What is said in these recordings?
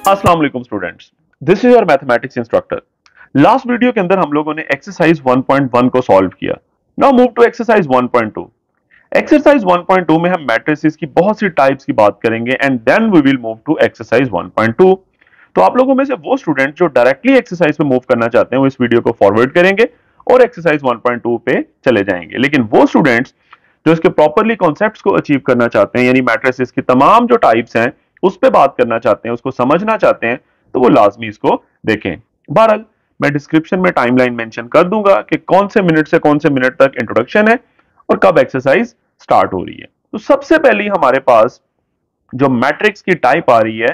अस्सलाम वालेकुम students, this is your mathematics instructor. Last video के अंदर हम लोगों ने एक्सरसाइज 1.1 को सॉल्व किया। Now move to exercise 1.2। Exercise 1.2 में हम मैट्रिसेस की बहुत सी टाइप्स की बात करेंगे and then we will move to exercise 1.2। तो आप लोगों में से वो स्टूडेंट जो डायरेक्टली एक्सरसाइज पे मूव करना चाहते हैं वो इस वीडियो को फॉरवर्ड करेंगे और एक्सरसाइज 1.2 पे चले जाएंगे। लेकिन वो स्टूडेंट्स जो इसके प्रॉपरली कॉन्सेप्ट्स को अचीव करना चाहते हैं, यानी मैट्रिसेस की तमाम जो टाइप्स हैं उस पर बात करना चाहते हैं, उसको समझना चाहते हैं, तो वो लाजमी इसको देखें। बहरहाल मैं डिस्क्रिप्शन में टाइमलाइन मेंशन कर दूंगा कि कौन से मिनट से कौन से मिनट तक इंट्रोडक्शन है और कब एक्सरसाइज स्टार्ट हो रही है। तो सबसे पहले हमारे पास जो मैट्रिक्स की टाइप आ रही है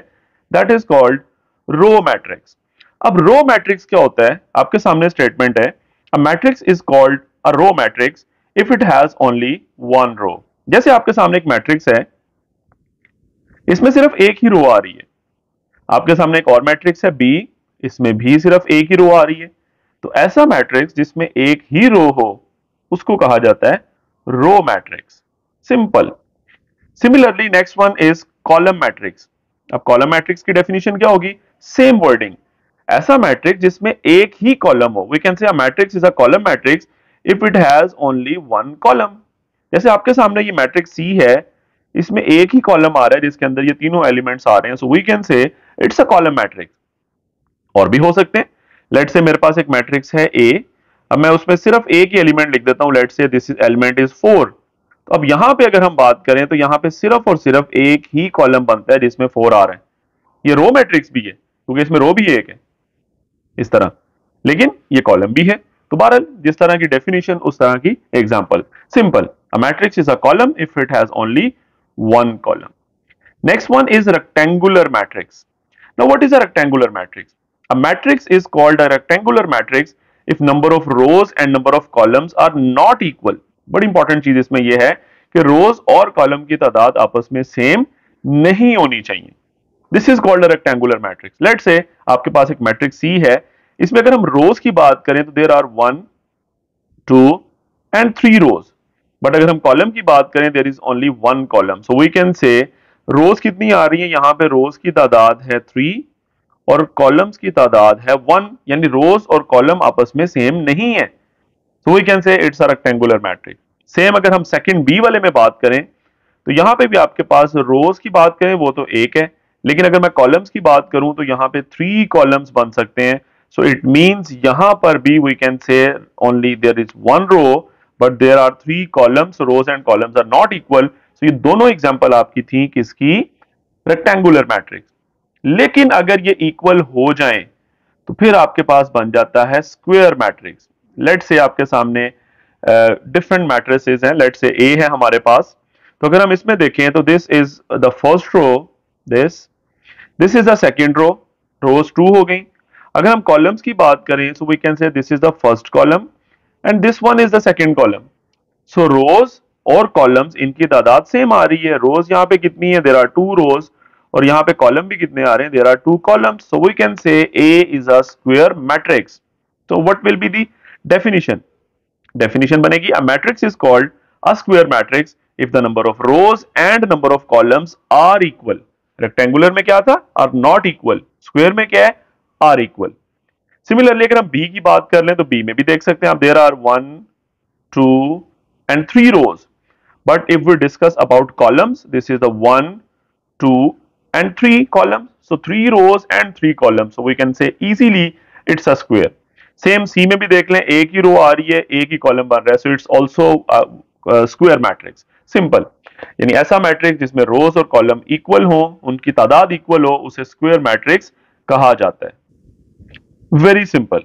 that is called row matrix. अब रो मैट्रिक्स क्या होता है? आपके सामने स्टेटमेंट है, a matrix is called a row matrix if it has only one row. जैसे आपके सामने एक मैट्रिक्स है, इसमें सिर्फ एक ही रो आ रही है। आपके सामने एक और मैट्रिक्स है बी, इसमें भी सिर्फ एक ही रो आ रही है। तो ऐसा मैट्रिक्स जिसमें एक ही रो हो उसको कहा जाता है row matrix. Simple. Similarly next one is column matrix. अब कॉलम मैट्रिक्स की डेफिनेशन क्या होगी? Same wording. ऐसा मैट्रिक्स जिसमें एक ही कॉलम हो, we can say a matrix is a column matrix if it has only one column. जैसे आपके सामने ये मैट्रिक्स सी है, इसमें एक ही कॉलम आ रहा है जिसके अंदर ये तीनों एलिमेंट्स आ रहे हैं, so we can say it's a column matrix. और भी हो सकते हैं। लेट से मेरे पास एक मैट्रिक्स है ए, अब मैं उसमें सिर्फ एक ही एलिमेंट लिख देता हूं, लेट से दिस एलिमेंट इज 4। तो अब यहां पे अगर हम बात करें तो यहां पे सिर्फ और सिर्फ एक ही कॉलम बनता है जिसमें 4 आ रहे हैं। ये रो मैट्रिक्स भी है क्योंकि इसमें रो भी एक है इस तरह, लेकिन ये कॉलम भी है। तो बहरहाल जिस तरह की डेफिनेशन उस तरह की example. Simple, a matrix is a column if it has only one column. Next one is rectangular matrix. Now what is a rectangular matrix? A matrix is called a rectangular matrix if number of rows and number of columns are not equal. बड़ी important चीज इसमें यह है कि रोज और column की तादाद आपस में सेम नहीं होनी चाहिए। This is called a rectangular matrix. Let say आपके पास एक मैट्रिक्स सी है, इसमें अगर हम रोज की बात करें तो there are 1 2 and 3 rows, but अगर हम कॉलम की बात करें there is only one column. So we can say rows कितनी आ रही है? यहां पे रोज की तादाद है 3 और कॉलम्स की तादाद है 1, यानी रोज और कॉलम आपस में सेम नहीं है। So we can say it's a rectangular matrix. Same अगर हम सेकंड बी वाले में बात करें तो यहां पे भी आपके पास रोज की बात करें वो तो एक है, लेकिन अगर मैं कॉलम्स की बात करूं तो यहां पे 3 कॉलम्स बन सकते हैं। सो इट मींस यहां पर भी we can say only there is one row but there are 3 columns, rows and columns are not equal. So ये दोनों एग्जांपल आपकी थी किसकी? Rectangular matrix. लेकिन अगर ये इक्वल हो जाएं तो फिर आपके पास बन जाता है स्क्वायर मैट्रिक्स। लेट से आपके सामने डिफरेंट मैट्रिसेस हैं, लेट से ए है हमारे पास, तो अगर हम इसमें देखें तो this is the first row, this this is the second row, rows 2 हो गई। अगर हम कॉलम्स की बात करें so we can say this is the first column and this one is the second column. So rows और columns इनकी तादाद सेम आ रही है। रोज यहाँ पे कितनी है? देयर आर 2 रोज, और यहाँ पे कॉलम भी कितने आ रहे हैं? There are 2 columns. So we can say A is a square matrix. so what will be the definition? Definition बनेगी, a matrix is called a square matrix if the number of rows and number of columns are equal. Rectangular में क्या था? Are not equal. Square में क्या है? Are equal. Similarly अगर हम B की बात कर लें तो B में भी देख सकते हैं आप, there are 1 2 and 3 rows. But if we discuss about columns, this is the 1 2 and 3 columns. So 3 rows and 3 columns. So we can say easily it's a square. Same C में भी देख लें, एक ही रो आ रही है, एक ही कॉलम बन रहा है, so it's also square matrix. Simple, यानी ऐसा मैट्रिक्स जिसमें रोज और कॉलम इक्वल हो, उनकी तादाद इक्वल हो, उसे स्क्वायर मैट्रिक्स कहा जाता है। Very simple.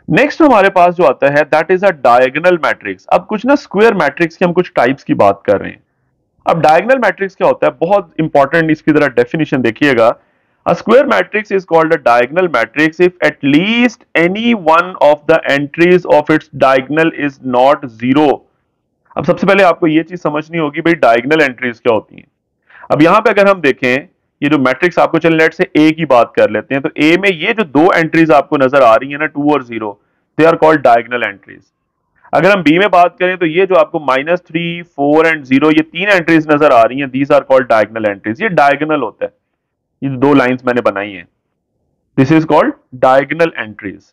नेक्स्ट हमारे पास जो आता है that is a diagonal matrix. अब कुछ ना स्क्वायर मैट्रिक्स की हम कुछ टाइप्स की बात कर रहे हैं। अब डायगोनल मैट्रिक्स क्या होता है? बहुत इंपॉर्टेंट, इसकी जरा डेफिनेशन देखिएगा। A square matrix is called a diagonal matrix if at least any one of the entries of its diagonal is not zero. अब सबसे पहले आपको ये चीज समझनी होगी भाई डायगोनल एंट्रीज क्या होती हैं। अब यहां पे अगर हम देखें ये जो मैट्रिक्स आपको, चल लेट से ए की बात कर लेते हैं, तो ए में ये जो 2 एंट्रीज आपको नजर आ रही है ना, 2 और 0, they are called diagonal entries. अगर हम बी में बात करें तो ये जो आपको -3 4 एंड 0 ये 3 एंट्रीज नजर आ रही हैं, these are called diagonal entries. ये डायगोनल होता है। ये दो लाइंस मैंने बनाई हैं, this is called diagonal entries.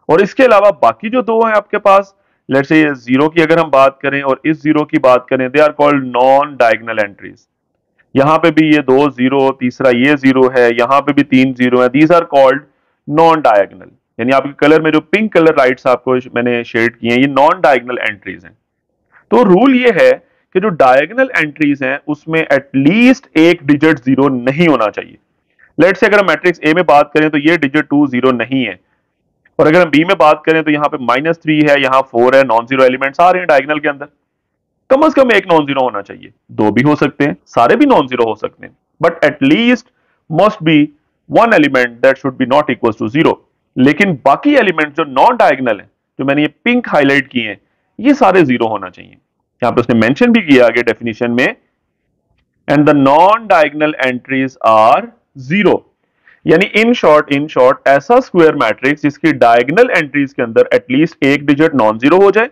और इसके अलावा बाकी जो दो हैं आपके पास, लेट्स से ये जीरो की अगर हम बात करें और इस जीरो की बात करें, they are called non diagonal entries. यहां पे भी ये दो जीरो, तीसरा ये जीरो है, यहां पे भी तीन जीरो है, these are called non diagonal. यानी आपके कलर में जो पिंक कलर लाइट्स आपको मैंने शेड किए हैं, ये नॉन डायगोनल एंट्रीज हैं। तो रूल ये है कि जो डायगोनल एंट्रीज हैं उसमें एटलीस्ट एक डिजिट जीरो नहीं होना चाहिए। लेट्स से अगर हम मैट्रिक्स ए में बात करें तो ये डिजिट 2 जीरो नहीं है, और अगर हम बी में बात करें तो यहाँ पे -3 है, यहाँ 4 है, नॉन जीरो एलिमेंट्स आ रहे हैं डायगोनल के अंदर। कम से कम एक नॉन जीरो होना चाहिए, दो भी हो सकते हैं, सारे भी नॉन जीरो हो सकते हैं, but at least must be one element that should be not equal to zero. लेकिन बाकी एलिमेंट जो नॉन डायगोनल है, जो मैंने ये पिंक हाईलाइट किए हैं, ये सारे जीरो होना चाहिए। यहां पे उसने मेंशन भी किया आगे डेफिनेशन में, and the non diagonal entries are zero. यानी इन शॉर्ट ऐसा स्क्वायर मैट्रिक्स जिसकी डायगोनल एंट्रीज के अंदर एटलीस्ट एक डिजिट नॉन जीरो हो जाए,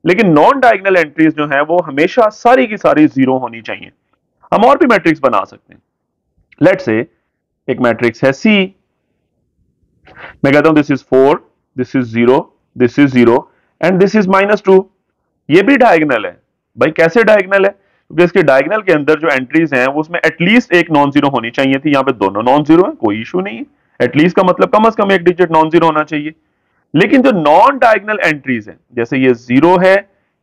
लेकिन नॉन डायगोनल एंट्रीज जो है वो हमेशा सारी की सारी जीरो होनी चाहिए। हम और भी मैट्रिक्स बना सकते हैं। लेट्स से एक मैट्रिक्स है सी, मैं कहता हूं this is 4, this is 0, this is 0 and this is -2। ये भी डायगोनल है। भाई कैसे डायगोनल है? क्योंकि इसके डायगोनल के अंदर जो एंट्रीज हैं वो उसमें एटलीस्ट एक नॉन जीरो होनी चाहिए थी, यहां पे दोनों नॉन जीरो है, कोई इशू नहीं है। एटलीस्ट का मतलब कम से कम एक डिजिट नॉन जीरो होना चाहिए। लेकिन जो नॉन डायगोनल एंट्रीज है, जैसे ये जीरो है,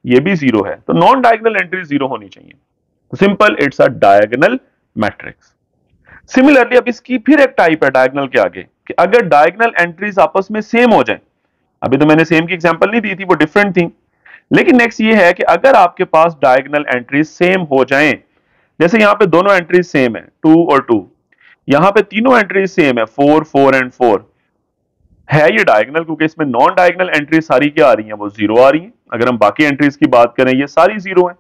ये भी जीरो है, तो नॉन डायगोनल एंट्रीज जीरो होनी चाहिए। तो simple, it's a diagonal matrix. Similarly अब इसकी फिर एक टाइप है डायगोनल के आगे, कि अगर डायगोनल एंट्रीज आपस में सेम हो जाए। अभी तो मैंने सेम की एग्जांपल नहीं दी थी, वो डिफरेंट थी। लेकिन नेक्स्ट ये है कि अगर आपके पास डायगोनल एंट्रीज सेम हो जाएं, जैसे यहां पे दोनों एंट्रीज सेम है 2 और 2, यहां पे तीनों एंट्रीज सेम है 4 4 एंड 4, है ये डायगोनल क्योंकि इसमें नॉन डायगोनल एंट्रीज सारी क्या आ रही हैं, वो जीरो आ रही हैं। अगर हम बाकी एंट्रीज की बात करें, ये सारी जीरो है,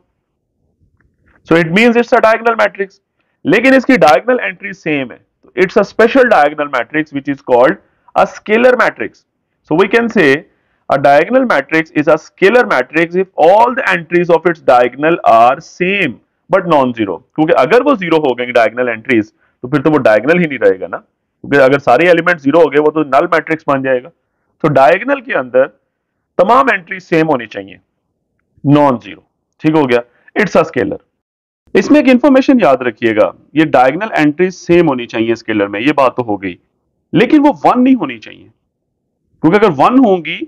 so it means it's a diagonal matrix. लेकिन इसकी डायगोनल एंट्री सेम है, तो it's a special diagonal matrix which is called a scalar matrix. So we can say a diagonal matrix is a scalar matrix if all the entries of its diagonal are same but non-zero। क्योंकि अगर वो zero हो गए diagonal entries, तो फिर तो वो diagonal ही नहीं रहेगा ना, क्योंकि अगर सारे एलिमेंट जीरो हो गए वो तो नल मैट्रिक्स बन जाएगा। तो डायगोनल के अंदर तमाम एंट्री सेम होनी चाहिए, नॉन जीरो। ठीक हो गया, इट्स अ स्केलर। इसमें एक इंफॉर्मेशन याद रखिएगा, ये डायगोनल एंट्रीज सेम होनी चाहिए स्केलर में, ये बात तो हो गई, लेकिन वो वन नहीं होनी चाहिए। क्योंकि अगर वन होंगी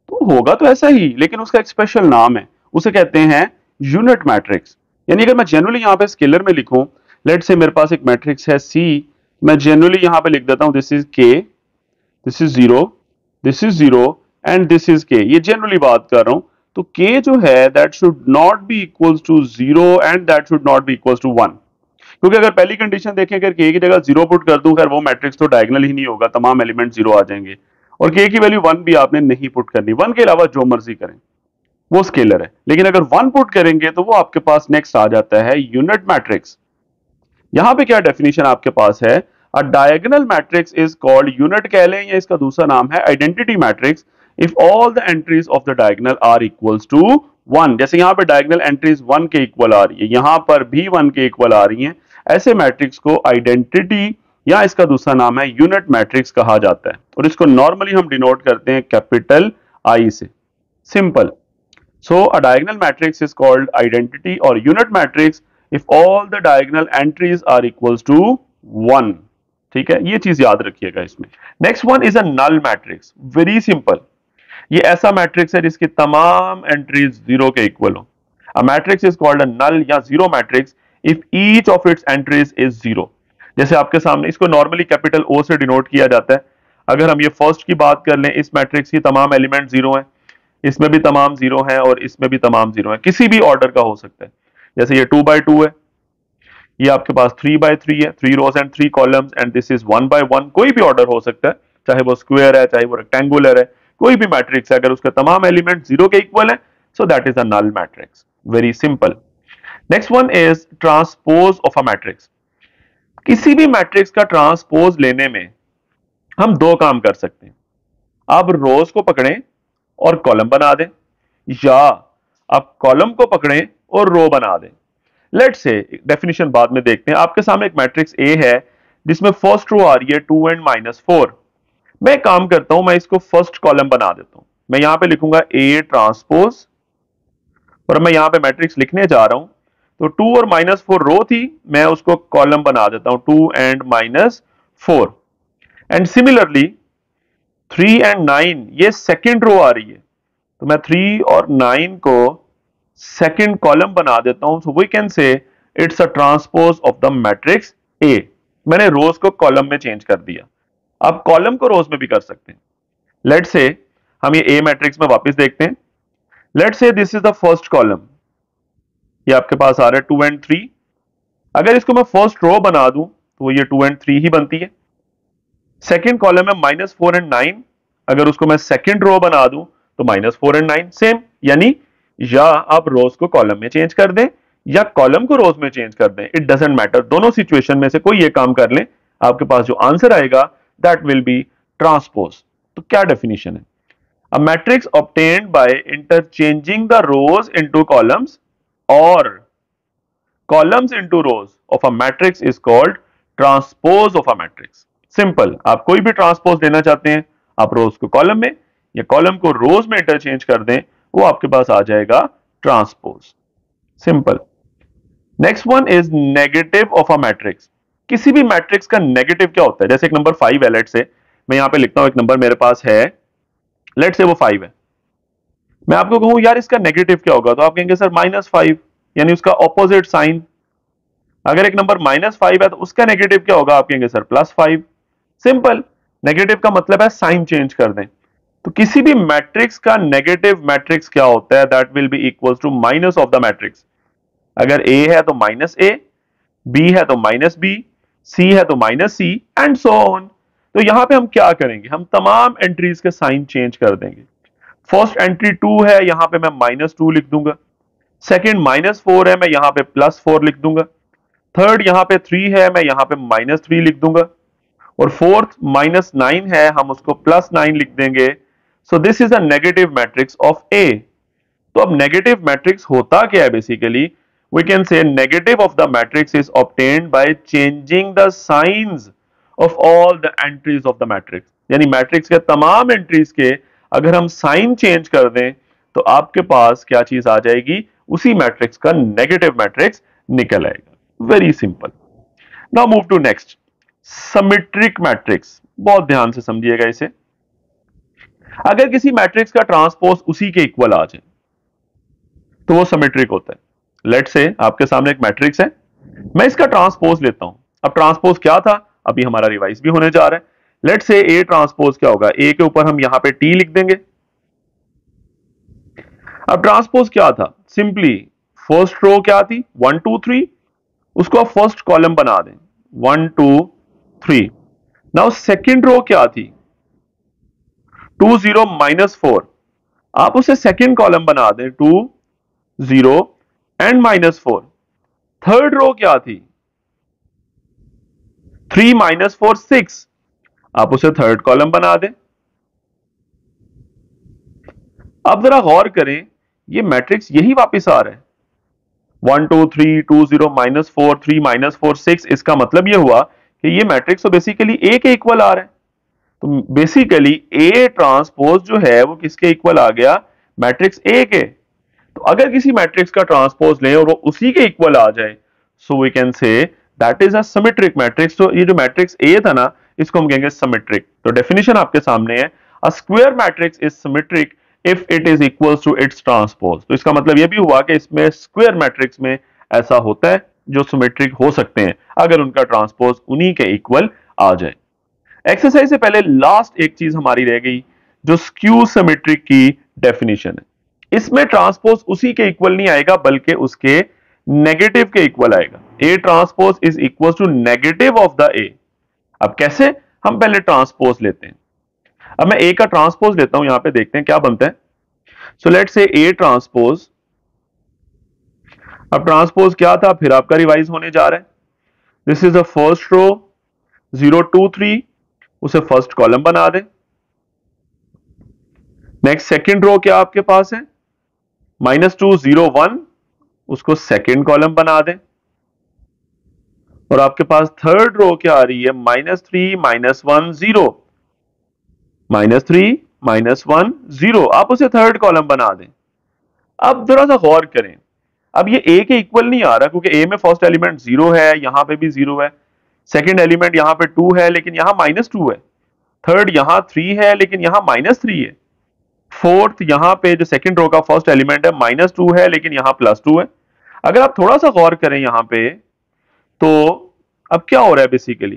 तो होगा तो ऐसा ही, लेकिन उसका एक स्पेशल नाम है, उसे कहते हैं यूनिट मैट्रिक्स। यानी अगर मैं जनरली यहां पे स्केलर में लिखूं, लेट से मेरे पास एक मैट्रिक्स है सी, मैं जनरली यहां पे लिख देता हूं दिस इज के, this is 0, this is 0 and this is के, ये जनरली बात कर रहा हूं। तो के जो है that should not be equals to 0 and that should not be equals to 1। क्योंकि अगर पहली कंडीशन देखें, अगर के की जगह 0 पुट कर दूं, खैर वो मैट्रिक्स तो डायगोनल ही नहीं होगा, तमाम एलिमेंट 0 आ जाएंगे। और के की वैल्यू 1 भी आपने नहीं पुट करनी, 1 के अलावा जो मर्जी करें, वो स्केलर है। लेकिन अगर 1 पुट करेंगे तो वो आपके पास नेक्स्ट आ जाता है यूनिट मैट्रिक्स। यहां पे क्या डेफिनेशन आपके पास है, a diagonal matrix is called unit कह लें, या इसका दूसरा नाम है identity matrix, if all the entries of the diagonal are equals to 1। जैसे यहां पे डायगोनल एंट्रीज 1 के इक्वल आ रही है, यहां पर भी 1 के इक्वल आ रही हैं, ऐसे मैट्रिक्स को आइडेंटिटी या इसका दूसरा नाम है यूनिट मैट्रिक्स कहा जाता है। और इसको नॉर्मली हम डिनोट करते हैं कैपिटल आई से, simple. So a diagonal matrix is called identity or unit matrix if all the diagonal entries are equals to 1। ठीक है, ये चीज याद रखिएगा इसमें। Next one is a null matrix, very simple. ये ऐसा मैट्रिक्स है जिसकी तमाम एंट्रीज जीरो के इक्वल हो। A matrix is called a null या zero matrix if each of its entries is zero. जैसे आपके सामने इसको नॉर्मली कैपिटल ओ से डिनोट किया जाता है। अगर हम ये फर्स्ट की बात कर लें, इस मैट्रिक्स की तमाम एलिमेंट जीरो हैं, इसमें भी तमाम जीरो है और इसमें भी तमाम जीरो है, किसी भी ऑर्डर का हो सकता है। जैसे ये 2 by 2 है, ये आपके पास 3 by 3 है, 3 rows and 3 columns, and this is 1 by 1। कोई भी ऑर्डर हो सकता है, चाहे वो स्क्वायर है, चाहे वो रेक्टेंगुलर है, कोई भी मैट्रिक्स है, अगर उसके तमाम एलिमेंट जीरो के इक्वल है, so that is a null matrix, very simple. Next one is transpose of a matrix. किसी भी मैट्रिक्स का ट्रांसपोज लेने में हम दो काम कर सकते हैं। आप रोज को पकड़ें और कॉलम बना दें, या आप कॉलम को पकड़ें और रो बना दें। लेट्स से डेफिनेशन बाद में देखते हैं। आपके सामने एक मैट्रिक्स ए है जिसमें फर्स्ट रो आ रही है 2 एंड -4। मैं एक काम करता हूं, मैं इसको फर्स्ट कॉलम बना देता हूं। मैं यहां पे लिखूंगा ए ट्रांसपोज, और मैं यहां पे मैट्रिक्स लिखने जा रहा हूं। तो 2 और -4 रो थी, मैं उसको कॉलम बना देता हूं 2 एंड -4। एंड सिमिलरली 3 एंड 9 ये सेकेंड रो आ रही है, तो मैं 3 और 9 को सेकेंड कॉलम बना देता हूं। So we can say it's a transpose of the matrix A. मैंने रोज को कॉलम में चेंज कर दिया। आप कॉलम को रोज में भी कर सकते हैं। लेट्स से हम ये ए मैट्रिक्स में वापस देखते हैं। Let's say this is the first column, ये आपके पास आ रहा है 2 एंड 3। अगर इसको मैं फर्स्ट रो बना दूं तो ये 2 एंड 3 ही बनती है। सेकेंड कॉलम है -4 एंड 9, अगर उसको मैं सेकेंड रो बना दूं तो -4 एंड 9 सेम। यानी या आप रोज को कॉलम में चेंज कर दें या कॉलम को रोज में चेंज कर दें, इट डजेंट मैटर। दोनों सिचुएशन में से कोई ये काम कर लें, आपके पास जो आंसर आएगा दैट विल बी ट्रांसपोज। तो क्या डेफिनेशन है? A matrix obtained by interchanging the rose into columns और columns into rows of a matrix is called transpose of a matrix। Simple, आप कोई भी ट्रांसपोज लेना चाहते हैं, आप रोज को कॉलम में या कॉलम को रोज में इंटरचेंज कर दें, वो आपके पास आ जाएगा transpose. Simple. Next one is negative of a matrix. किसी भी मैट्रिक्स का नेगेटिव क्या होता है? जैसे एक नंबर 5 है, लेट से मैं यहां पे लिखता हूं एक नंबर मेरे पास है, लेट से वो 5 है। मैं आपको कहूं यार इसका नेगेटिव क्या होगा, तो आप कहेंगे सर -5, यानी उसका ऑपोजिट साइन। अगर एक नंबर -5 है तो उसका नेगेटिव क्या होगा, आप कहेंगे सर +5। सिंपल, नेगेटिव का मतलब है साइन चेंज कर दें। तो किसी भी मैट्रिक्स का नेगेटिव मैट्रिक्स क्या होता है? That will be equal to minus of the matrix. अगर ए है तो -a, बी है तो -b, सी है तो -c एंड सो ऑन। तो यहां पे हम क्या करेंगे, हम तमाम एंट्रीज के साइन चेंज कर देंगे। फर्स्ट एंट्री 2 है, यहां पे मैं -2 लिख दूंगा। सेकेंड -4 है, मैं यहां पे +4 लिख दूंगा। थर्ड यहां पे 3 है, मैं यहां पे -3 लिख दूंगा। और फोर्थ -9 है, हम उसको +9 लिख देंगे। So this is a negative matrix of A. तो अब नेगेटिव मैट्रिक्स होता क्या है? Basically we can say negative of the matrix is obtained by changing the signs of all the entries of the matrix. यानी matrix के तमाम entries के अगर हम साइन चेंज कर दें तो आपके पास क्या चीज आ जाएगी? उसी मैट्रिक्स का नेगेटिव मैट्रिक्स निकल आएगा। Very simple. Now move to next, symmetric matrix. बहुत ध्यान से समझिएगा इसे। अगर किसी मैट्रिक्स का ट्रांसपोज उसी के इक्वल आ जाए तो वो सिमेट्रिक होता है। लेट से आपके सामने एक मैट्रिक्स है, मैं इसका ट्रांसपोज लेता हूं। अब ट्रांसपोज क्या था, अभी हमारा रिवाइज भी होने जा रहा है। लेट से ए ट्रांसपोज क्या होगा, ए के ऊपर हम यहां पे टी लिख देंगे। अब ट्रांसपोज क्या था? सिंपली फर्स्ट रो क्या थी? 1 2 3, उसको आप फर्स्ट कॉलम बना दें 1 2 3। नाउ सेकेंड रो क्या थी? 2 0 -4, आप उसे सेकेंड कॉलम बना दें 2 0 एंड -4। थर्ड रो क्या थी? 3 -4 6, आप उसे थर्ड कॉलम बना दें। अब जरा गौर करें, ये मैट्रिक्स यही वापस आ रहा है 1 2 3 2 0 -4 3 -4 6। इसका मतलब यह हुआ कि ये मैट्रिक्स तो बेसिकली ए के इक्वल आ रहा है। तो बेसिकली ए ट्रांसपोज जो है वो किसके इक्वल आ गया? मैट्रिक्स ए के। तो अगर किसी मैट्रिक्स का ट्रांसपोज लें और वो उसी के इक्वल आ जाए, so we can say that is a symmetric matrix. तो ये जो मैट्रिक्स ए था ना, इसको हम कहेंगे सिमेट्रिक। तो डेफिनेशन आपके सामने है, a square matrix is symmetric if it is equal to its transpose. तो इसका मतलब यह भी हुआ कि इसमें स्क्वायर मैट्रिक्स में ऐसा होता है जो सिमेट्रिक हो सकते हैं अगर उनका ट्रांसपोज उन्हीं के इक्वल आ जाए। एक्सरसाइज से पहले लास्ट एक चीज हमारी रह गई, जो स्क्यू सिमेट्रिक की डेफिनेशन है। इसमें ट्रांसपोज उसी के इक्वल नहीं आएगा बल्कि उसके नेगेटिव के इक्वल आएगा। A transpose is equal to negative of the A. अब कैसे? हम पहले ट्रांसपोज लेते हैं। अब मैं ए का ट्रांसपोज लेता हूं, यहां पे देखते हैं क्या बनता है। So let's say A transpose. अब ट्रांसपोज क्या था, फिर आपका रिवाइज होने जा रहा है। This is the first row 0 2 3, उसे फर्स्ट कॉलम बना दें। नेक्स्ट सेकेंड रो क्या आपके पास है? -2 0 1, उसको सेकेंड कॉलम बना दें। और आपके पास थर्ड रो क्या आ रही है, -3 -1 0, -3 -1 0, आप उसे थर्ड कॉलम बना दें। अब जरा सा गौर करें, अब ये ए के इक्वल नहीं आ रहा क्योंकि ए में फर्स्ट एलिमेंट 0 है, यहां पे भी 0 है, सेकंड एलिमेंट यहां पे 2 है लेकिन यहां -2 है, थर्ड यहां 3 है लेकिन यहां -3 है, फोर्थ यहां पे जो सेकंड रो का फर्स्ट एलिमेंट है -2 है लेकिन यहां +2 है। अगर आप थोड़ा सा गौर करें यहां पे, तो अब क्या हो रहा है बेसिकली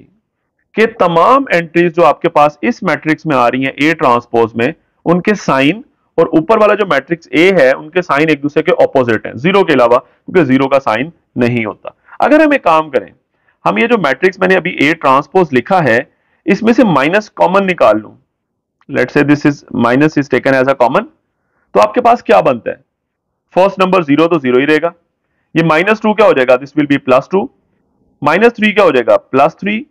कि तमाम एंट्रीज जो आपके पास इस मैट्रिक्स में आ रही हैं ए ट्रांसपोज में, उनके साइन और ऊपर वाला जो मैट्रिक्स ए है उनके साइन एक दूसरे के ऑपोजिट हैं, जीरो के अलावा, क्योंकि जीरो का साइन नहीं होता। अगर हम एक काम करें, हम ये जो मैट्रिक्स मैंने अभी ए ट्रांसपोज लिखा है, इसमें से माइनस कॉमन निकाल लूं, let's say this is minus is taken as a common, तो आपके पास क्या बनता है, फर्स्ट नंबर 0 तो 0 ही रहेगा, ये -2 क्या हो जाएगा, दिस विल बी +2, -3 क्या हो जाएगा, +3,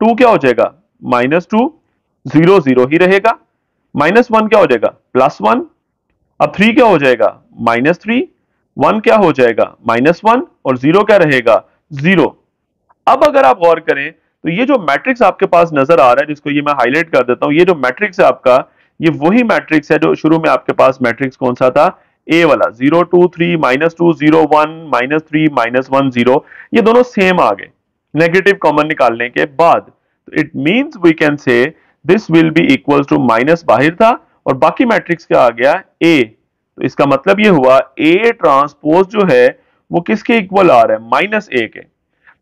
2 क्या हो जाएगा, -2, 0 0 ही रहेगा, -1 क्या हो जाएगा, +1, अब 3 क्या हो जाएगा, -3, 1 क्या हो जाएगा, -1, और 0 क्या रहेगा, 0। अब अगर आप गौर करें तो ये जो मैट्रिक्स आपके पास नजर आ रहा है, जिसको ये मैं हाईलाइट कर देता हूं, ये जो मैट्रिक्स है आपका, ये वही मैट्रिक्स है जो शुरू में आपके पास मैट्रिक्स कौन सा था, ए वाला, 0 2 3 -2 0 1 -3 -1 0, ये दोनों सेम आ गए नेगेटिव कॉमन निकालने के बाद। तो it means we can say this will be equals to, minus बाहर था और बाकी मैट्रिक्स क्या आ गया, ए, तो इसका मतलब ये हुआ ए ट्रांसपोज जो है वो किसके इक्वल आ रहा है, -a के।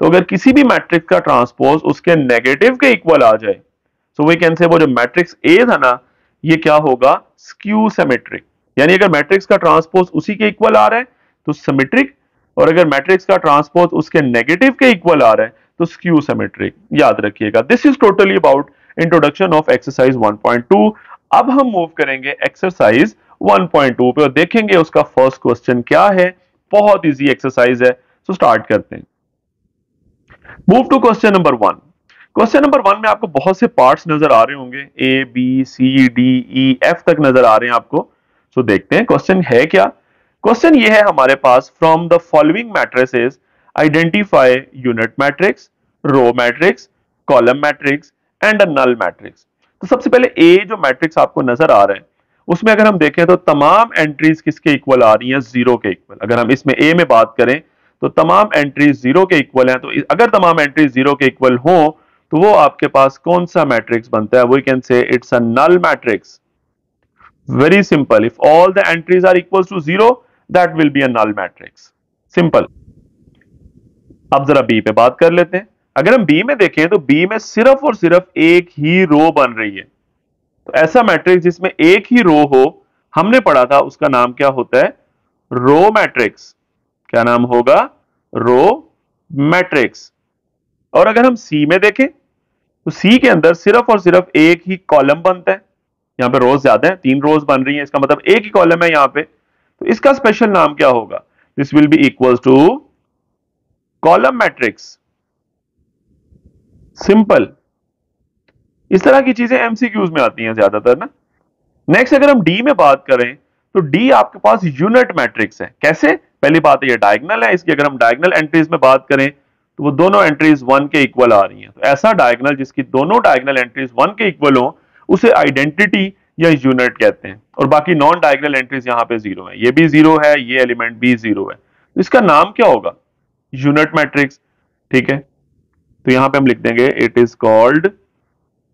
तो अगर किसी भी मैट्रिक्स का ट्रांसपोज उसके नेगेटिव के इक्वल आ जाए, सो वी कैन से वो जो मैट्रिक्स ए था ना, ये क्या होगा, स्क्यू सिमेट्रिक, यानी अगर मैट्रिक्स का ट्रांसपोज उसी के इक्वल आ रहा है तो सिमेट्रिक, और अगर मैट्रिक्स का ट्रांसपोज उसके नेगेटिव के इक्वल आ रहा है तो स्क्यू सिमेट्रिक, याद रखिएगा। This is totally about introduction of exercise 1.2। अब हम मूव करेंगे एक्सरसाइज 1.2 पे और देखेंगे उसका फर्स्ट क्वेश्चन क्या है। बहुत इजी एक्सरसाइज है, सो स्टार्ट करते हैं। Move to question number 1। Question number 1 में आपको बहुत से पार्ट्स नजर आ रहे होंगे, A B C D E F तक नजर आ रहे हैं आपको। सो देखते हैं क्वेश्चन है क्या। क्वेश्चन ये है हमारे पास, from the following matrices identify unit matrix, row matrix, column matrix and a null matrix. तो सबसे पहले ए जो मैट्रिक्स आपको नजर आ रहा है, उसमें अगर हम देखें तो तमाम एंट्रीज किसके इक्वल आ रही हैं, जीरो के इक्वल। अगर हम इसमें ए में बात करें तो तमाम एंट्रीज जीरो के इक्वल हैं, तो अगर तमाम एंट्रीज जीरो के इक्वल हो तो वो आपके पास कौन सा मैट्रिक्स बनता है, we can say it's a null matrix. Very simple, if all the entries are equal to zero that will be a null matrix, simple. अब जरा बी पे बात कर लेते हैं। अगर हम बी में देखें तो बी में सिर्फ और सिर्फ एक ही रो बन रही है, तो ऐसा मैट्रिक्स जिसमें एक ही रो हो, हमने पढ़ा था उसका नाम क्या होता है, रो मैट्रिक्स। क्या नाम होगा, रो मैट्रिक्स। और अगर हम सी में देखें तो सी के अंदर सिर्फ और सिर्फ एक ही कॉलम बनता है, यहां पे रोज ज्यादा है, 3 रोज बन रही हैं, इसका मतलब एक ही कॉलम है यहां पे, तो इसका स्पेशल नाम क्या होगा, this will be equal to column matrix, simple. इस तरह की चीजें एमसीक्यूज में आती हैं ज्यादातर ना। नेक्स्ट अगर हम डी में बात करें तो डी आपके पास यूनिट मैट्रिक्स है। कैसे, पहली बात ये डायगोनल है, इसकी अगर हम डायगोनल एंट्रीज में बात करें तो वो दोनों एंट्रीज 1 के इक्वल आ रही हैं। तो ऐसा डायगोनल जिसकी दोनों डायगोनल एंट्रीज 1 के इक्वल हो उसे आइडेंटिटी या यूनिट कहते हैं, और बाकी नॉन डायगोनल एंट्रीज यहां पे 0 है, ये भी 0 है, ये एलिमेंट भी 0 है, तो इसका नाम क्या होगा, यूनिट मैट्रिक्स। ठीक है, तो यहां पे हम लिख देंगे it is called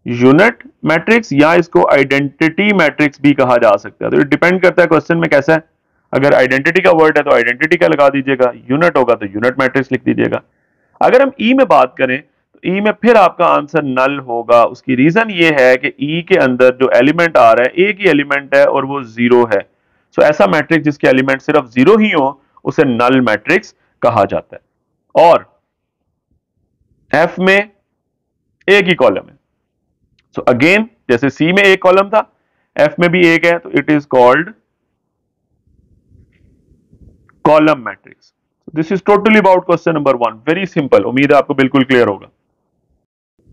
unit matrix, या इसको आइडेंटिटी मैट्रिक्स भी कहा जा सकता है। तो ये डिपेंड करता है क्वेश्चन में कैसा है, अगर आइडेंटिटी का वर्ड है तो आइडेंटिटी का लगा दीजिएगा, यूनिट होगा तो यूनिट मैट्रिक्स लिख दीजिएगा। अगर हम ई में बात करें तो ई में फिर आपका आंसर नल होगा। उसकी रीजन ये है कि ई के अंदर जो एलिमेंट आ रहा है एक ही एलिमेंट है और वो 0 है। सो ऐसा मैट्रिक्स जिसके एलिमेंट सिर्फ 0 ही हो उसे नल मैट्रिक्स कहा जाता है। और एफ में एक ही कॉलम है, सो अगेन जैसे सी में एक कॉलम था, एफ में भी एक है, तो it is called column matrix. This is totally about question number 1, very simple, उम्मीद है आपको बिल्कुल क्लियर होगा।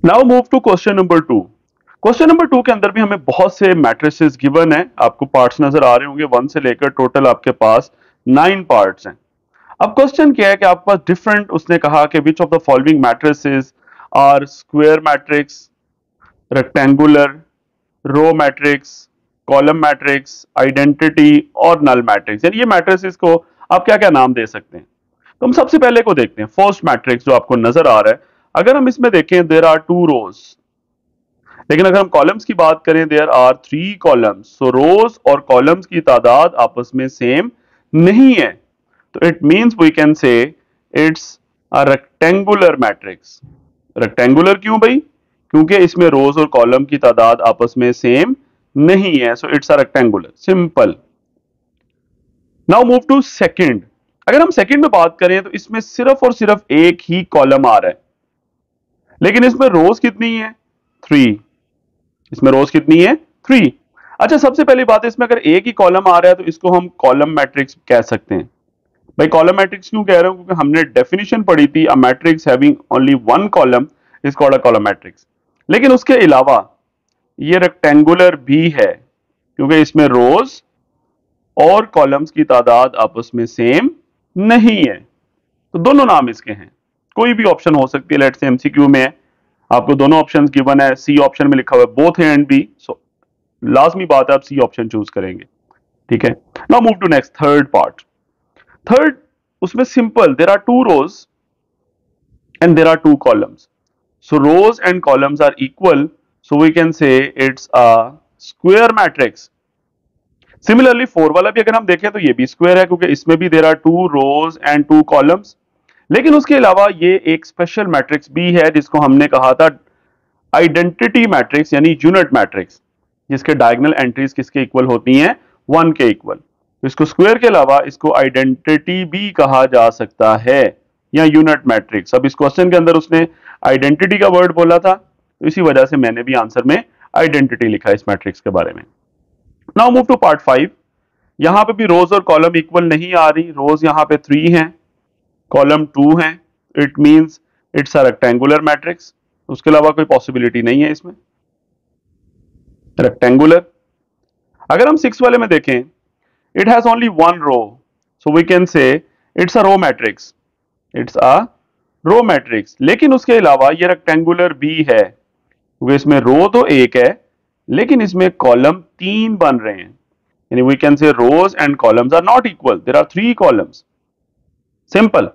Now move to question number 2। Question number 2 के अंदर भी हमें बहुत से मैट्रिसेस गिवन है, आपको पार्ट्स नजर आ रहे होंगे 1 से लेकर टोटल आपके पास 9 पार्ट्स हैं। अब क्वेश्चन क्या है कि आपके पास डिफरेंट, उसने कहा कि which of the following matrices are square matrix, rectangular, row matrix, column matrix, identity और नल मैट्रिक्स, यानी ये मैट्रिसेस को आप क्या क्या नाम दे सकते हैं। तो हम सबसे पहले को देखते हैं, फर्स्ट मैट्रिक्स जो आपको नजर आ रहा है। अगर हम इसमें देखें देयर आर टू रोज, लेकिन अगर हम कॉलम्स की बात करें there are three columns, so rows और कॉलम्स की तादाद आपस में सेम नहीं है, तो it means we can say it's a rectangular matrix. Rectangular क्यों भाई? क्योंकि इसमें रोज और कॉलम की तादाद आपस में सेम नहीं है, so it's a rectangular, simple. Now move to second. अगर हम सेकंड में बात करें तो इसमें सिर्फ और सिर्फ एक ही कॉलम आ रहा है, लेकिन इसमें रोज कितनी है? थ्री। इसमें रोज कितनी है? थ्री। अच्छा, सबसे पहली बात है, इसमें अगर एक ही कॉलम आ रहा है तो इसको हम कॉलम मैट्रिक्स कह सकते हैं। भाई कॉलम मैट्रिक्स क्यों कह रहा हूं? क्योंकि हमने डेफिनेशन पढ़ी थी, a matrix having only one column is called a column matrix. लेकिन उसके अलावा ये रेक्टेंगुलर भी है, क्योंकि इसमें रोज और कॉलम्स की तादाद आपस में सेम नहीं है, तो दोनों नाम इसके हैं। कोई भी ऑप्शन हो सकती है, लेट्स से एमसीक्यू में है, आपको दोनों ऑप्शंस गिवन है, सी ऑप्शन में लिखा हुआ है बोथ ए एंड बी, सो लाजमी बात है आप सी ऑप्शन चूज करेंगे। ठीक है, now move to next third part. Third, उसमें simple, there are two rows and there are two columns, so rows and columns are equal, so we can say it's a square matrix. Similarly 4 वाला भी अगर हम देखें तो ये भी square है, क्योंकि इसमें भी there are two rows and two columns। लेकिन उसके अलावा ये एक स्पेशल मैट्रिक्स भी है जिसको हमने कहा था आइडेंटिटी मैट्रिक्स, यानी यूनिट मैट्रिक्स, जिसके डायगोनल एंट्रीज किसके इक्वल होती हैं? 1 के इक्वल। तो इसको स्क्वायर के अलावा इसको आइडेंटिटी भी कहा जा सकता है, या यूनिट मैट्रिक्स। अब इस क्वेश्चन के अंदर उसने आइडेंटिटी का वर्ड बोला था, तो इसी वजह से मैंने भी आंसर में आइडेंटिटी लिखा इस मैट्रिक्स के बारे में। Now move to part 5। यहां पे भी रोज और कॉलम इक्वल नहीं आ रही, रोज यहां पे 3 हैं, कॉलम 2 हैं, it means it's a rectangular matrix. उसके अलावा कोई पॉसिबिलिटी नहीं है इसमें, रेक्टेंगुलर। अगर हम 6 वाले में देखें, it has only one row, so we can say it's a row matrix, it's a row matrix. लेकिन उसके अलावा ये रेक्टेंगुलर भी है, क्योंकि इसमें रो तो एक है लेकिन इसमें कॉलम 3 बन रहे हैं, यानी we can say rows and columns are not equal, there are 3 columns, simple.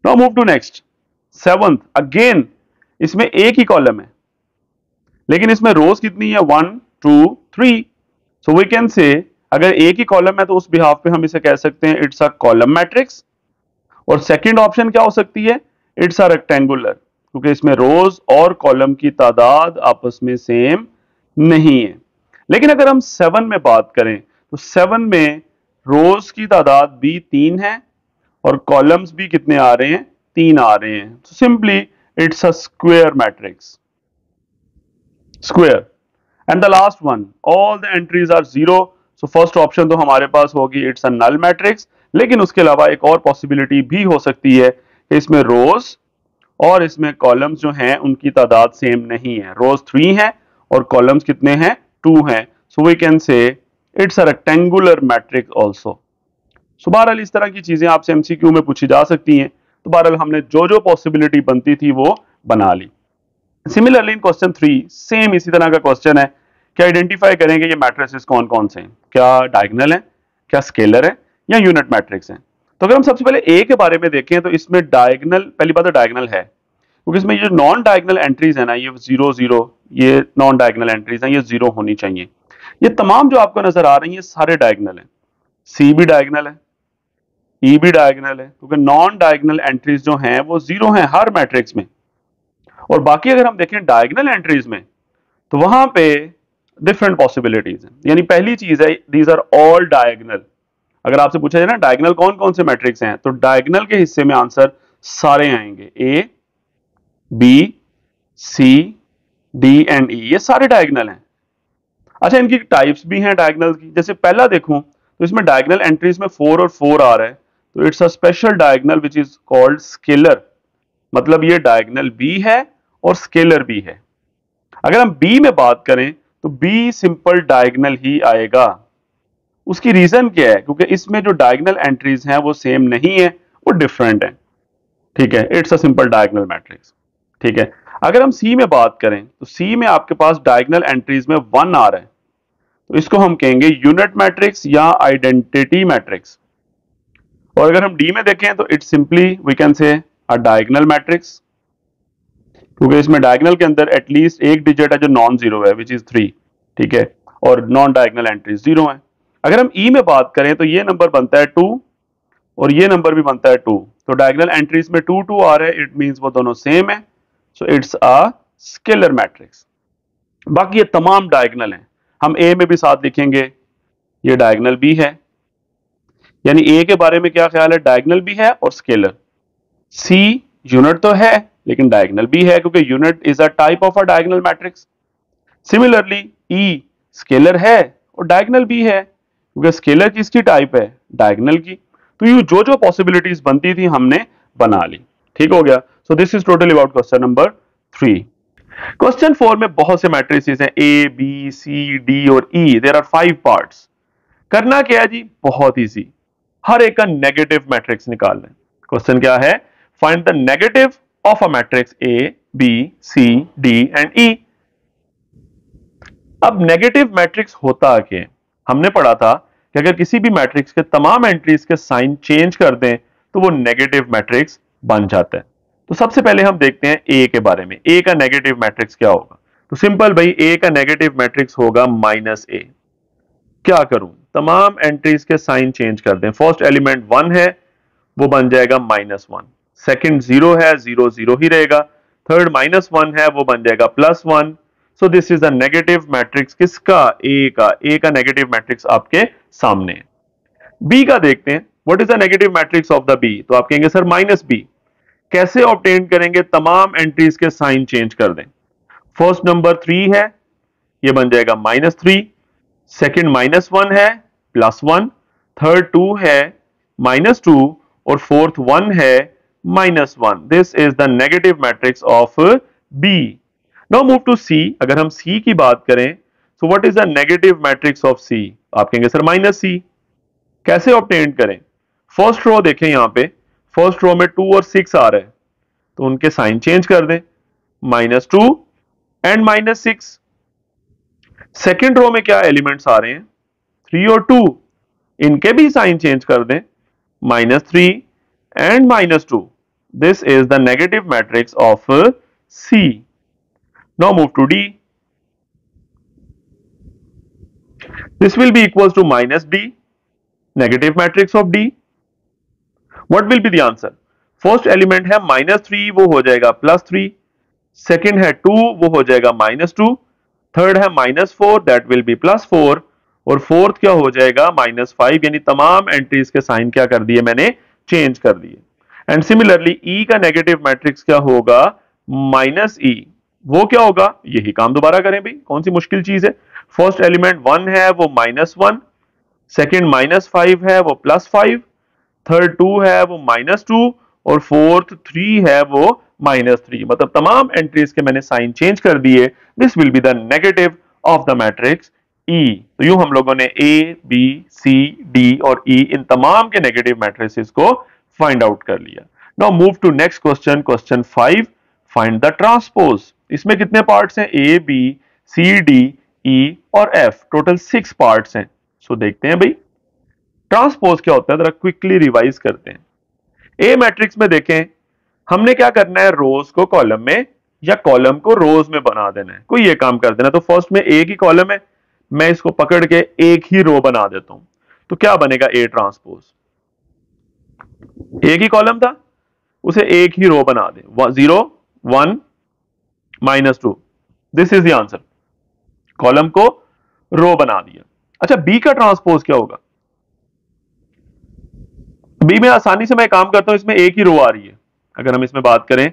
Now move to next seventh. Again इसमें एक ही कॉलम है, लेकिन इसमें रोज कितनी है? 1 2 3। सो वी कैन से अगर एक ही कॉलम है तो उस बिहाफ पे हम इसे कह सकते हैं इट्स अ कॉलम मैट्रिक्स। और सेकंड ऑप्शन क्या हो सकती है? इट्स अ रेक्टेंगुलर, क्योंकि इसमें रोज और कॉलम की तादाद आपस में सेम नहीं है। लेकिन अगर हम 7 में बात करें तो 7 में रोज की तादाद भी 3 है और कॉलम्स भी कितने आ रहे हैं? 3 आ रहे हैं, तो simply it's a square matrix, square. And the last one, all the entries are zero, so first option तो हमारे पास होगी इट्स अ नल मैट्रिक्स। लेकिन उसके अलावा एक और पॉसिबिलिटी भी हो सकती है कि इसमें रोज और इसमें कॉलम्स जो हैं उनकी तादाद सेम नहीं है, रोज 3 है और कॉलम्स कितने हैं? 2 हैं, so we can say it's a rectangular matrix also. So बहरहाल इस तरह की चीजें आपसे एमसीक्यू में पूछी जा सकती हैं, तो बहरहाल हमने जो जो पॉसिबिलिटी बनती थी वो बना ली। सिमिलरली इन क्वेश्चन 3 सेम इसी तरह का क्वेश्चन है कि आइडेंटिफाई करेंगे ये मैट्रिसेस कौन कौन से हैं, क्या डायगोनल है, क्या स्केलर है, या यूनिट मैट्रिक्स है। तो अगर हम सबसे पहले ए के बारे में देखें तो इसमें डायगोनल, पहली बात तो डायगोनल है, क्योंकि इसमें ये नॉन डायगोनल एंट्रीज है ना, ये 0 0, ये नॉन डायगोनल एंट्रीज हैं, ये 0 होनी चाहिए। ये तमाम जो आपको नजर आ रही है सारे डायगोनल हैं, सी भी डायगोनल है, ई भी डायगोनल है, क्योंकि नॉन डायगोनल एंट्रीज जो हैं वो 0 हैं हर मैट्रिक्स में। और बाकी अगर हम देखें डायगोनल एंट्रीज में तो वहां पे डिफरेंट पॉसिबिलिटीज हैं। यानी पहली चीज है दीज आर ऑल डायगोनल। अगर आपसे पूछा जाए ना डायगोनल कौन कौन से मैट्रिक्स हैं, तो डायगोनल के हिस्से में आंसर सारे आएंगे, A B C D and E, ये सारे डायगोनल हैं। अच्छा, इनकी टाइप्स भी हैं डायगोनल की। जैसे पहला देखूं तो इसमें डायगोनल एंट्रीज में 4 और 4 आ रहा है, तो it's a special diagonal which is called scalar, मतलब ये डायगोनल भी है और स्केलर भी है। अगर हम बी में बात करें तो बी सिंपल डायगोनल ही आएगा, उसकी रीजन क्या है? क्योंकि इसमें जो डायगोनल एंट्रीज हैं वो सेम नहीं है, वो डिफरेंट है। ठीक है, it's a simple diagonal matrix. ठीक है, अगर हम सी में बात करें तो सी में आपके पास डायगोनल एंट्रीज में 1 आ रहा है, तो इसको हम कहेंगे यूनिट मैट्रिक्स या आइडेंटिटी मैट्रिक्स। और अगर हम डी में देखें तो it's simply we can say a diagonal matrix, क्योंकि इसमें डायगोनल के अंदर एटलीस्ट एक डिजिट है जो नॉन जीरो है, विच इज 3। ठीक है, और नॉन डायगोनल एंट्रीज 0 है। अगर हम ई में बात करें तो ये नंबर बनता है 2 और ये नंबर भी बनता है 2, तो डायगोनल एंट्रीज में 2 2 आ रहे हैं, इट मींस वो दोनों सेम है, so it's a scalar matrix. बाकी ये तमाम डायगोनल हैं, हम ए में भी साथ लिखेंगे ये डायगोनल भी है, यानी ए के बारे में क्या ख्याल है? डायगोनल भी है और स्केलर। सी यूनिट तो है लेकिन डायगोनल भी है, क्योंकि unit is a type of a diagonal matrix. Similarly E scalar है और डायगोनल भी है, क्योंकि स्केलर किसकी टाइप है? डायगोनल की। तो ये जो जो पॉसिबिलिटीज बनती थी हमने बना ली। ठीक हो गया। सो this is totally about question number 3। Question 4 में बहुत से मैट्रिसेस हैं, ए बी सी डी और ई, देयर आर 5 पार्ट्स। करना क्या है जी? बहुत इजी, हर एक का नेगेटिव मैट्रिक्स निकालना है। क्वेश्चन क्या है? Find the negative of a matrix A B C D and E. अब नेगेटिव मैट्रिक्स होता क्या? हमने पढ़ा था कि अगर किसी भी मैट्रिक्स के तमाम एंट्रीज के साइन चेंज कर दें तो वो नेगेटिव मैट्रिक्स बन जाता है। तो सबसे पहले हम देखते हैं ए के बारे में। ए का नेगेटिव मैट्रिक्स क्या होगा? तो सिंपल भाई, ए का नेगेटिव मैट्रिक्स होगा -a। क्या करूं? तमाम एंट्रीज के साइन चेंज कर दें। फर्स्ट एलिमेंट 1 है, वो बन जाएगा -1। सेकंड 0 है, 0 0 ही रहेगा। थर्ड -1 है, वो बन जाएगा +1। सो this is the negative matrix किसका? ए का। ए का नेगेटिव मैट्रिक्स आपके सामने है। बी का देखते हैं, what is the negative matrix of the B? तो आप कहेंगे सर -b। कैसे ऑब्टेन करेंगे? तमाम एंट्रीज के साइन चेंज कर दें। फर्स्ट नंबर 3 है, ये बन जाएगा -3। सेकंड -1 है, +1। थर्ड 2 है, -2। और फोर्थ 1 है, -1। This is the negative matrix of B. Now move to C. अगर हम सी की बात करें तो what is the negative matrix of C? आप कहेंगे सर -c। कैसे ऑब्टेन करें? फर्स्ट रो देखें, यहां पे फर्स्ट रो में 2 और 6 आ रहे हैं, तो उनके साइन चेंज कर दें, -2 एंड -6। सेकेंड रो में क्या एलिमेंट्स आ रहे हैं? 3 और 2, इनके भी साइन चेंज कर दें, -3 and -2। This is the negative matrix of C. Now move to D. This will be equals to -d, negative matrix of D. What will be the answer? First element है -3, वो हो जाएगा +3। Second है 2, वो हो जाएगा -2। थर्ड है -4, that will B +4। और फोर्थ क्या हो जाएगा? -5। यानी तमाम एंट्रीज के साइन क्या कर दिए मैंने? चेंज कर दिए। एंड सिमिलरली ई का नेगेटिव मैट्रिक्स क्या होगा? -e। वो क्या होगा? यही काम दोबारा करें भाई, कौन सी मुश्किल चीज है? फर्स्ट एलिमेंट 1 है, वो -1। सेकेंड -5 है, वो +5। थर्ड 2 है, वो -2। और फोर्थ 3 है, वो -3। मतलब तमाम एंट्रीज के मैंने साइन चेंज कर दिए। This will be the negative of the matrix E. तो यूं हम लोगों ने ए बी सी डी और ई इन तमाम के नेगेटिव मैट्रिसेस को फाइंड आउट कर लिया। Now move to next question, question 5। Find the transpose. इसमें कितने पार्ट्स हैं? ए बी सी डी ई और एफ, टोटल 6 पार्ट्स हैं। सो देखते हैं भाई ट्रांसपोज क्या होता है, जरा क्विकली रिवाइज करते हैं। ए मैट्रिक्स में देखें, हमने क्या करना है? रोज को कॉलम में या कॉलम को रोज में बना देना है, कोई ये काम कर देना। तो फर्स्ट में ए की कॉलम है, मैं इसको पकड़ के एक ही रो बना देता हूं, तो क्या बनेगा? A transpose. ए की कॉलम था, उसे एक ही रो बना दे, 0 1 -2। This is the answer. Column को रो बना दिया। अच्छा, बी का ट्रांसपोज क्या होगा? बी में आसानी से मैं काम करता हूं, इसमें एक ही रो आ रही है। अगर हम इसमें बात करें,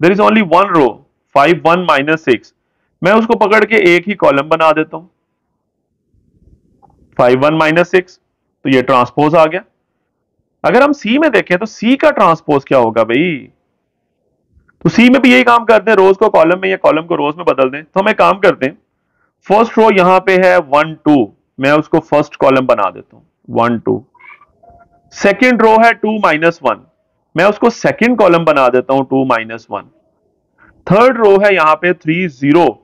देयर इज ओनली 1 रो, 5 1 -6। मैं उसको पकड़ के एक ही कॉलम बना देता हूं, 5 1 -6। तो ये ट्रांसपोज आ गया। अगर हम सी में देखें तो सी का ट्रांसपोज क्या होगा भाई? तो सी में भी यही काम करते हैं, रोज को कॉलम में या कॉलम को रोज में बदल दें। तो हम एक काम करते हैं, फर्स्ट रो यहां पे है 1 2, मैं उसको फर्स्ट कॉलम बना देता हूं 1 2। सेकेंड रो है 2 -1, मैं उसको सेकेंड कॉलम बना देता हूं 2 -1। थर्ड रो है यहां पे 3 0,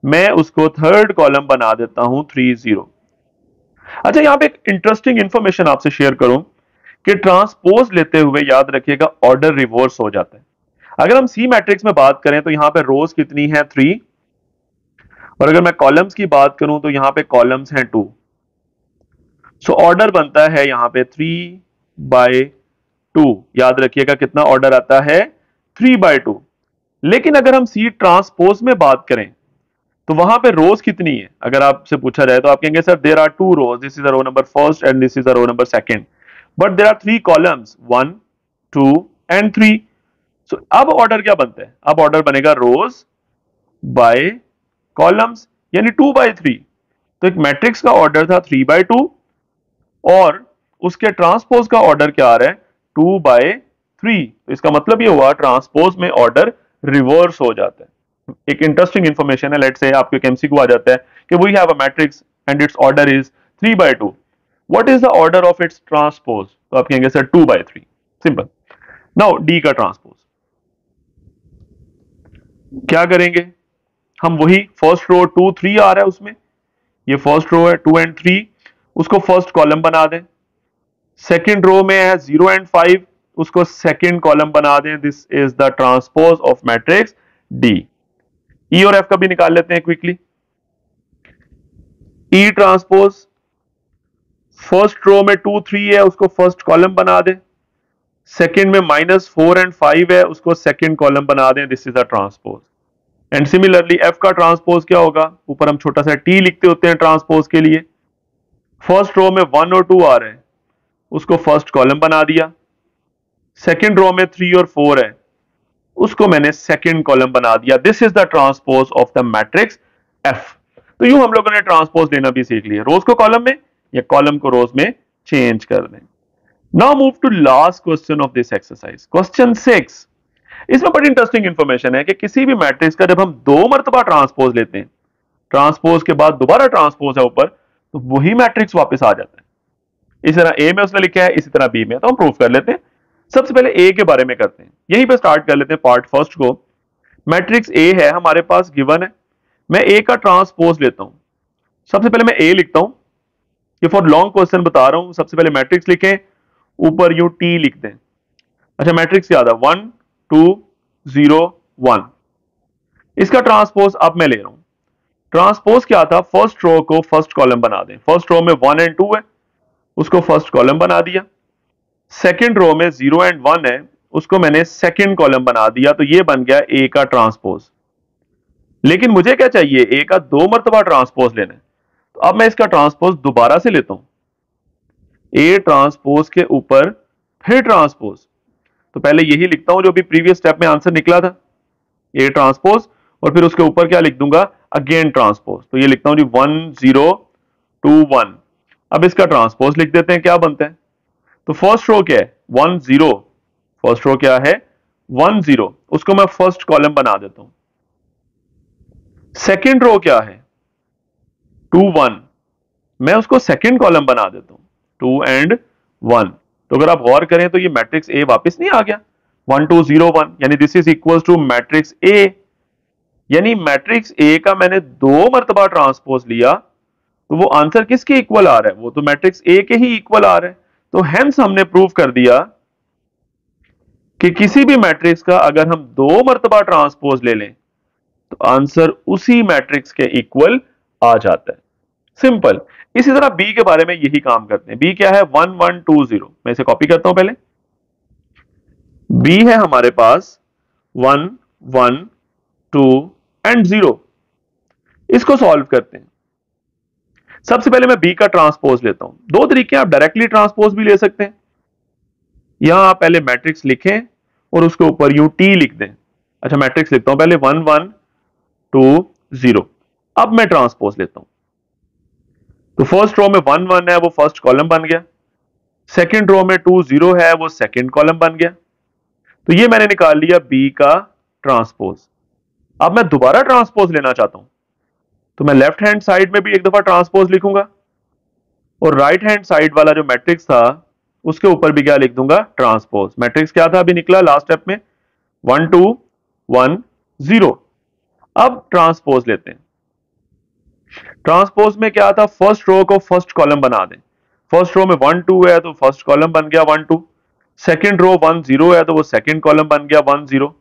मैं उसको थर्ड कॉलम बना देता हूं 3 0। अच्छा, यहां पे एक इंटरेस्टिंग इंफॉर्मेशन आपसे शेयर करूं कि ट्रांसपोज लेते हुए याद रखिएगा ऑर्डर रिवर्स हो जाता है। अगर हम सी मैट्रिक्स में बात करें तो यहां पे रोज कितनी है 3, और अगर मैं कॉलम्स की बात करूं तो यहां पे कॉलम्स हैं 2। सो ऑर्डर बनता है यहां पे 3/2। याद रखिएगा कितना ऑर्डर आता है 3/2। लेकिन अगर हम सी ट्रांसपोज में बात करें तो वहां पे रोज कितनी है, अगर आपसे पूछा जाए तो आप कहेंगे sir there are 2 rows, this is the row number first and this is the row number second, but there are 3 columns 1 2 and 3। So अब ऑर्डर क्या बनता है, अब ऑर्डर बनेगा रोज बाय कॉलम्स, यानी 2/3। तो एक मैट्रिक्स का ऑर्डर था 3/2 और उसके ट्रांसपोज का ऑर्डर क्या आ रहा है 2/3। तो इसका मतलब ये हुआ ट्रांसपोज में ऑर्डर रिवर्स हो जाता है। एक इंटरेस्टिंग इंफॉर्मेशन है, लेट्स से आपके एमसीक्यू आ जाता है कि we have a matrix and its order is 3/2, what is the order of its transpose, तो आप कहेंगे सर 2/3। सिंपल। नाउ डी का ट्रांसपोज क्या करेंगे, हम वही फर्स्ट रो 2 3 आ रहा है उसमें, ये फर्स्ट रो है 2 एंड 3, उसको फर्स्ट कॉलम बना दें। सेकेंड रो में है 0 एंड 5, उसको सेकेंड कॉलम बना दें। This is the transpose of matrix D. E और एफ का भी निकाल लेते हैं quickly. E transpose first row में 2 3 है, उसको फर्स्ट कॉलम बना दें। सेकेंड में -4 एंड 5 है, उसको सेकेंड कॉलम बना दें। This is the transpose. And similarly F का ट्रांसपोज क्या होगा, ऊपर हम छोटा सा टी लिखते होते हैं ट्रांसपोज के लिए। फर्स्ट रो में 1 और 2 आ रहे हैं, उसको फर्स्ट कॉलम बना दिया। सेकेंड रो में 3 और 4 है, उसको मैंने सेकेंड कॉलम बना दिया। This is the transpose of the matrix F. तो यूं हम लोगों ने ट्रांसपोज लेना भी सीख लिया, रोज को कॉलम में या कॉलम को रोज में चेंज कर दें। Now move to last question of this exercise, question 6। इसमें बड़ी इंटरेस्टिंग इंफॉर्मेशन है कि किसी भी मैट्रिक्स का जब हम 2 मरतबा ट्रांसपोज लेते हैं, ट्रांसपोज के बाद दोबारा ट्रांसपोज है ऊपर, तो वही मैट्रिक्स वापस आ जाता है। इस तरह ए में उसने लिखा है, इसी तरह बी में, तो हम प्रूव कर लेते हैं। सबसे पहले ए के बारे में करते हैं, यहीं पे स्टार्ट कर लेते हैं पार्ट फर्स्ट को। मैट्रिक्स ए है हमारे पास गिवन है, मैं ए का ट्रांसपोज लेता हूं। सबसे पहले मैं ए लिखता हूं, ये फॉर लॉन्ग क्वेश्चन बता रहा हूं। सबसे पहले मैट्रिक्स लिखें, ऊपर यू टी लिख दें। अच्छा, मैट्रिक्स क्या था 1 2 0 1, इसका ट्रांसपोज अब मैं ले रहा हूं। ट्रांसपोज क्या था, फर्स्ट रो को फर्स्ट कॉलम बना दें। फर्स्ट रो में 1 एंड 2 है, उसको फर्स्ट कॉलम बना दिया। सेकेंड रो में 0 एंड 1 है, उसको मैंने सेकेंड कॉलम बना दिया। तो ये बन गया ए का ट्रांसपोज। लेकिन मुझे क्या चाहिए, ए का 2 मरतबा ट्रांसपोज लेना है। तो अब मैं इसका ट्रांसपोज दोबारा से लेता हूं, ए ट्रांसपोज के ऊपर फिर ट्रांसपोज। तो पहले यही लिखता हूं जो भी प्रीवियस स्टेप में आंसर निकला था, ए ट्रांसपोज, और फिर उसके ऊपर क्या लिख दूंगा, अगेन ट्रांसपोज। तो ये लिखता हूं जी 1 0 2 1। अब इसका ट्रांसपोज लिख देते हैं, क्या बनता है। तो फर्स्ट रो क्या है 1 0, फर्स्ट रो क्या है 1 0, उसको मैं फर्स्ट कॉलम बना देता हूं। सेकेंड रो क्या है 2 1, मैं उसको सेकेंड कॉलम बना देता हूं 2 एंड 1। तो अगर आप गौर करें तो ये मैट्रिक्स ए वापस नहीं आ गया 1 2 0 1, यानी this is equal to matrix A. यानी मैट्रिक्स ए का मैंने 2 मरतबा ट्रांसपोज लिया, तो वो आंसर किसके इक्वल आ रहा है, वो तो मैट्रिक्स ए के ही इक्वल आ रहा है। तो हेंस हमने प्रूव कर दिया कि किसी भी मैट्रिक्स का अगर हम 2 मरतबा ट्रांसपोज ले लें तो आंसर उसी मैट्रिक्स के इक्वल आ जाता है। सिंपल। इसी तरह बी के बारे में यही काम करते हैं। बी क्या है 1 1 2 0, मैं इसे कॉपी करता हूं। पहले बी है हमारे पास 1 1 2 एंड 0, इसको सॉल्व करते हैं। सबसे पहले मैं बी का ट्रांसपोज लेता हूं। दो तरीके, आप डायरेक्टली ट्रांसपोज भी ले सकते हैं, यहां आप पहले मैट्रिक्स लिखें और उसके ऊपर यू टी लिख दें। अच्छा, मैट्रिक्स लिखता हूं पहले 1 1 2 0। अब मैं ट्रांसपोज लेता हूं, तो फर्स्ट रो में 1 1 है, वो फर्स्ट कॉलम बन गया। सेकेंड रो में 2 0 है, वो सेकेंड कॉलम बन गया। तो ये मैंने निकाल लिया बी का ट्रांसपोज। अब मैं दोबारा ट्रांसपोज लेना चाहता हूं, तो मैं लेफ्ट हैंड साइड में भी एक दफा ट्रांसपोज लिखूंगा। और राइट हैंड साइड वाला जो मैट्रिक्स था उसके ऊपर भी क्या लिख दूंगा, ट्रांसपोज। मैट्रिक्स क्या था अभी निकला लास्ट स्टेप में, 1 2 1 0। अब ट्रांसपोज लेते हैं। ट्रांसपोज में क्या था, फर्स्ट रो को फर्स्ट कॉलम बना दें। फर्स्ट रो में 1 2 है तो फर्स्ट कॉलम बन गया 1 2। सेकंड रो 1 0 है तो वो सेकंड कॉलम बन गया 1 0।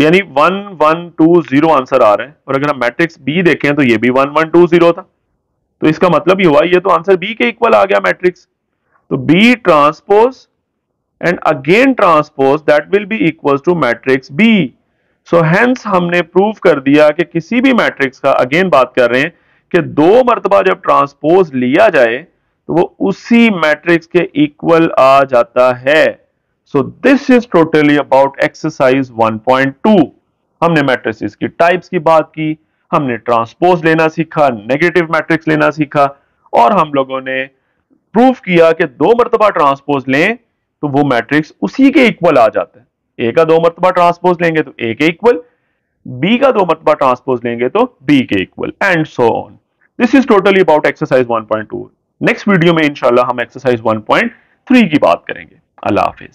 यानी 1 1 2 0 आंसर आ रहा है। और अगर हम मैट्रिक्स बी देखें तो ये भी 1 1 2 0 था। तो इसका मतलब ये हुआ ये तो आंसर बी के इक्वल आ गया मैट्रिक्स। तो B transpose and again transpose that will be equals to matrix B. So hence हमने प्रूव कर दिया कि किसी भी मैट्रिक्स का, अगेन बात कर रहे हैं कि दो मर्तबा जब ट्रांसपोज लिया जाए तो वो उसी मैट्रिक्स के इक्वल आ जाता है। सो this is totally about exercise 1.2। हमने मैट्रिसेस की टाइप्स की बात की, हमने ट्रांसपोज लेना सीखा, नेगेटिव मैट्रिक्स लेना सीखा, और हम लोगों ने प्रूफ किया कि दो मर्तबा ट्रांसपोज लें तो वो मैट्रिक्स उसी के इक्वल आ जाता है। ए का दो मर्तबा ट्रांसपोज लेंगे तो ए के इक्वल, बी का दो मर्तबा ट्रांसपोज लेंगे तो बी के equal, and so on. This is totally about exercise 1.2। Next video में इंशाल्लाह हम एक्सरसाइज 1.3 की बात करेंगे। अल्लाह हाफिज।